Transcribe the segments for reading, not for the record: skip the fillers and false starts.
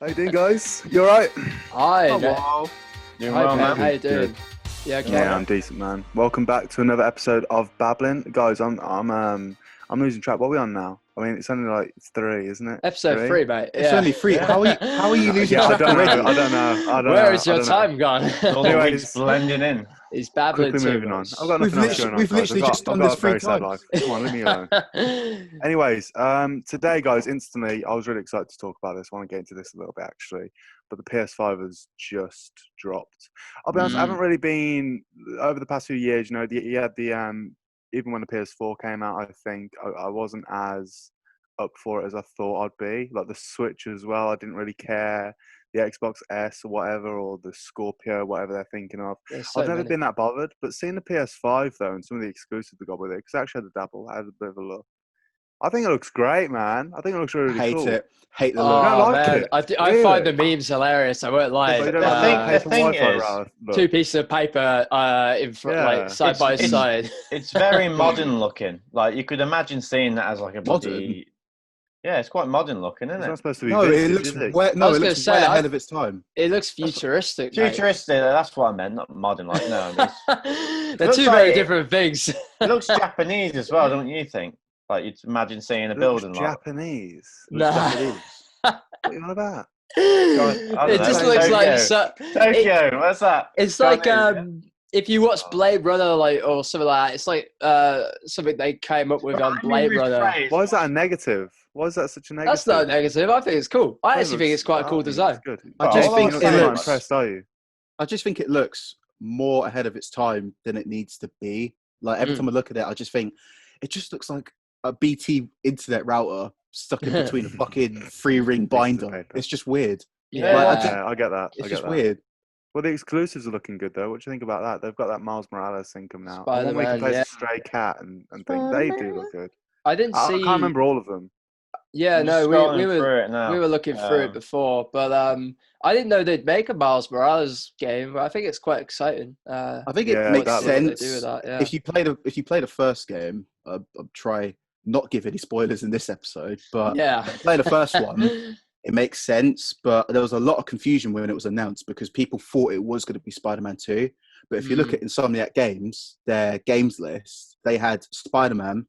How you doing, guys? You alright? Hi, Oh, Jack. wow. Doing Hi, well, Ben. man. How you doing? Yeah, okay. Yeah, I'm decent, man. Welcome back to another episode of Babblin, guys. I'm losing track. What are we on now? I mean, it's only like it's 3, isn't it? Episode 3, mate. It's Yeah. only 3. How are you losing Yeah, I track don't know. already? I don't know. Where is I your don't know. time gone? All the Anyways, weeks blending in. He's babbling Quickly too moving on. much. I've got We've nothing else literally- going on, we've guys. literally just done I've got this a very 3 sad times. life. Come on, leave me alone. Anyways, today, guys, instantly, I was really excited to talk about this. I want to get into this a little bit, actually. But the PS5 has just dropped. I'll be honest, I haven't really been, over the past few years, you know, you had even when the PS4 came out, I think I wasn't as up for it as I thought I'd be. Like the Switch as well, I didn't really care. The Xbox S or whatever, or the Scorpio, whatever they're thinking of. There's so I've never many. been that bothered. But seeing the PS5, though, and some of the exclusives that got with it, because I actually had a dabble, I had a bit of a look. I think it looks great, man. I think it looks really Hate cool. it. Hate the You look. don't Oh, like man. it? I find the Really? memes hilarious. I won't lie. But you don't The like thing- that the paper thing Wi-Fi is, route look. 2 pieces of paper in front, Yeah. like side by It's- side. It's very modern looking. Like you could imagine seeing that as like a bloody. Yeah, it's quite modern looking, isn't It's not it? supposed to be No, it vintage, looks is it? well, I was gonna well say, ahead of its time. It looks futuristic. mate. Futuristic. That's what I meant, not modern. Like no, They're looks two like very it- different things. it looks Japanese as well, don't you think? Like you'd imagine seeing a It looks building like. Japanese. Nah. Japanese. What are you on about? I don't It know, just like looks like Tokyo. Tokyo, what's that? it's Go on like then, if you watch Oh. Blade Runner or something like that, it's like something they came up with on Let me Blade Runner. rephrase. Why is that a negative? Why is that such a negative? That's not negative. I think it's cool. I It actually think looks- it's quite a I cool think design. it's good. I Well, just all I think was You're saying not was- impressed, are you? I just think it looks more ahead of its time than it needs to be. Like every time I look at it, I just think it just looks like a BT internet router stuck in between a fucking 3-ring Piece of binder. paper. It's just weird. Yeah, Like, I Yeah. just- Yeah, I get that. It's I get just that. weird. Well, the exclusives are looking good, though. What do you think about that? They've got that Miles Morales thing coming out. The one where you can Spider-Man, play as yeah. a stray cat and things. They do look good. I didn't I see. can't remember all of them. Yeah, I'm no, just we scrolling were through it now. we were looking through it before, but I didn't know they'd make a Miles Morales game. But I think it's quite exciting. I think Yeah, it makes that what they sense. do with that, yeah. If you play the first game, I'll try not give any spoilers in this episode, but Yeah. play the first one. It makes sense, but there was a lot of confusion when it was announced because people thought it was going to be Spider-Man 2. But if you look at Insomniac Games, their games list, they had Spider-Man,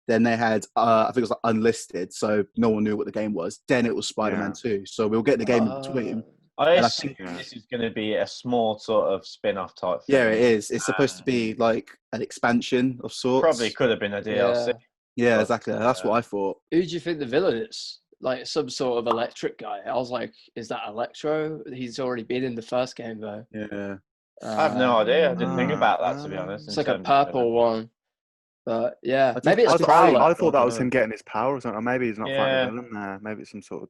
then they had, I think it was like unlisted, so no one knew what the game was. Then it was Spider-Man 2. So we'll get the game in between. I And I assume think- this is going to be a small sort of spin-off type thing. Yeah, it is. It's supposed to be like an expansion of sorts. Probably could have been a DLC. Yeah, exactly. That's what I thought. Who do you think the villain is? Like some sort of electric guy. I was like, is that Electro? He's already been in the first game though. Yeah. I have no idea. I didn't think about that, to be honest. It's in like a terms of purple one. But yeah, think- maybe it's I Prowler. thought that was Yeah. him getting his power or something. Or maybe he's not fighting Yeah. a villain there. Maybe it's some sort of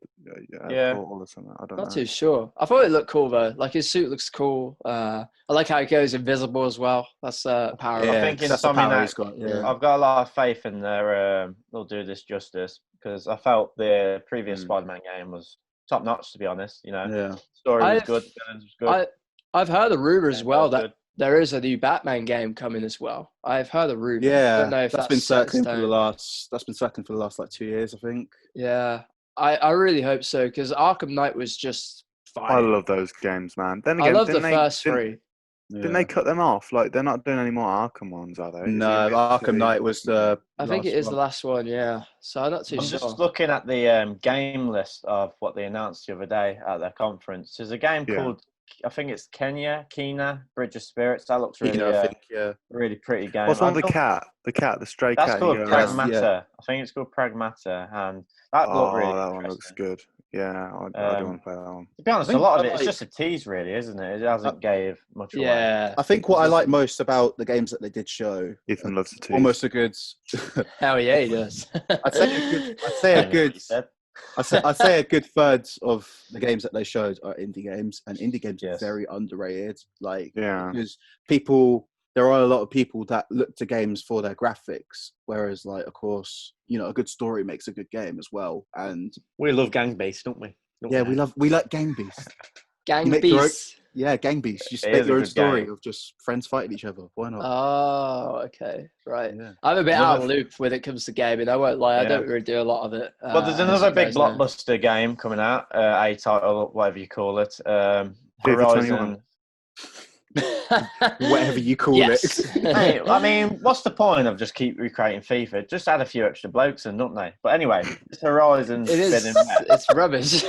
Yeah. portal or something. I don't Not know. too sure. I thought it looked cool though. Like his suit looks cool. I like how it goes invisible as well. That's power. I Yeah, think in that's the power Insomniac- he's got. Yeah. I've got a lot of faith in their. They'll do this justice because I felt the previous Spider-Man game was top notch. To be honest, Yeah. story was I've- good, villains was good. I've heard a rumor as gameplay well was that good. there is a new Batman game coming as well. I've heard a rumor. Yeah, Don't know if that's been set in circling for the stone. last. That's been circling for the last like 2 years, I think. Yeah, I really hope so because Arkham Knight was just fine. I love those games, man. Then I again, love the didn't they- first didn't- three. Didn't they cut them off? Like they're not doing any more Arkham ones, are they? Is No, it Arkham really- Knight was the. I think it is the one. last one. Yeah, so I'm not too I'm sure. just looking at the game list of what they announced the other day at their conference. There's a game Yeah. called, I think it's Kena, Bridge of Spirits. That looks really, I think. Yeah. really pretty game. What's one I'm with the not- cat, the stray That's cat? called you go around? Pragmata. I think it's called Pragmata, and that looked really that one looks interesting. good. Yeah, I do want to play that one. To be honest, I a lot of think it I is just a tease, really, isn't it? It hasn't gave much away. Yeah, I think what I like most about the games that they did show, Ethan loves the tease. almost a good. hell yeah, he does. I'd say a good. I'd say a Depending on what good. you said. I'd say a good third of the games that they showed are indie games, and indie games Yes. are very underrated. Like, Yeah. because there are a lot of people that look to games for their graphics, whereas, like, of course, a good story makes a good game as well. And We love gang based, don't we? yeah, we like Game Beast. Gang You make your own- Beast. Yeah, Gang Beasts. Just It make is a your own good story game. of just friends fighting each other. Why not? Oh, okay, right. Yeah. I'm a bit out of Another- loop when it comes to gaming. I won't lie. I Yeah. don't really do a lot of it. Well, there's as another you big guys know. blockbuster game coming out, a title, whatever you call it. FIFA 21. Horizon. Whatever you call Yes. it. Hey, I mean, what's the point of just keep recreating FIFA? Just add a few extra blokes in, don't they? But anyway, it's Horizon It is. Forbidden West. It's rubbish.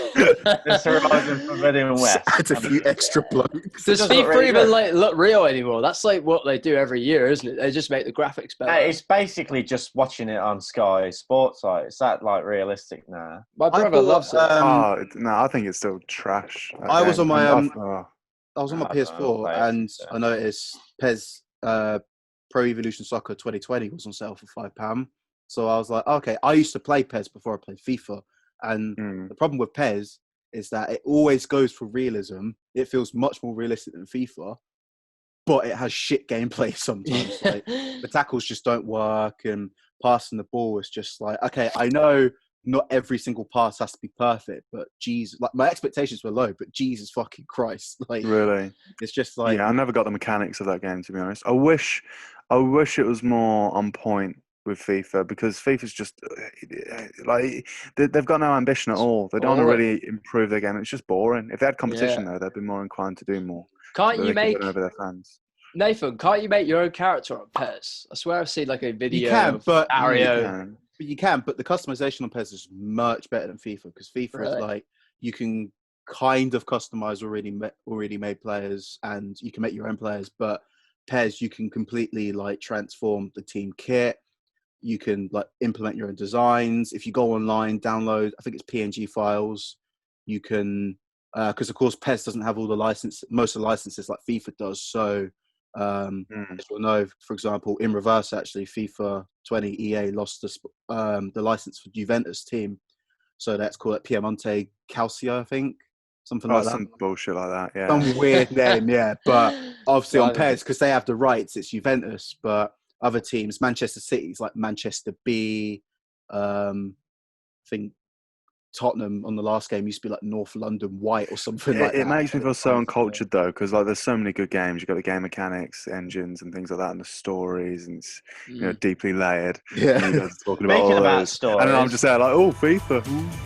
It's Horizon Forbidden West. Add a few extra blokes. Does does look FIFA really even good. like look real anymore? That's like what they do every year, isn't it? They just make the graphics better. It's basically just watching it on Sky Sports site. It's that like realistic now. My brother bought, loves it. No, I think it's still trash. that I was game. on my, I I was on my I don't know, PS4 like, and yeah. I noticed PES Pro Evolution Soccer 2020 was on sale for £5. So I was like, okay, I used to play PES before I played FIFA. And the problem with PES is that it always goes for realism. It feels much more realistic than FIFA, but it has shit gameplay sometimes. Like the tackles just don't work and passing the ball is just like, okay, I know not every single pass has to be perfect, but Jesus, like my expectations were low, but Jesus fucking Christ. Like really. it's just like, Yeah, I never got the mechanics of that game, to be honest. I wish it was more on point with FIFA, because FIFA's just like they've got no ambition at all. They don't want to boring. really improve their game. It's just boring. If they had competition though, they'd be more inclined to do more. Can't so you they can make win over their fans? Nathan? Can't you make your own character on PES? I swear I've seen like a video you can, of but Ario. but the customization on PES is much better than FIFA, because FIFA is Really? like you can kind of customize already made players and you can make your own players, but PES you can completely like transform the team kit. You can like implement your own designs. If you go online, download, I think it's PNG files. You can, because of course PES doesn't have all the most of the licenses like FIFA does. So, as you'll know, for example, in reverse, actually, FIFA 20 EA lost the license for Juventus team. So that's called like Piemonte Calcio, I think, something like that. Some bullshit like that. Yeah. Some weird name, yeah. But obviously on Blimey. PES, because they have the rights, it's Juventus, but other teams, Manchester City's like Manchester B. I think Tottenham on the last game used to be like North London White or something like that. It makes me feel so uncultured though, because like there's so many good games. You've got the game mechanics, engines, and things like that, and the stories, and it's deeply layered. Yeah. And you guys are talking about Speaking all about those, and then I'm stories. just there like, oh, FIFA.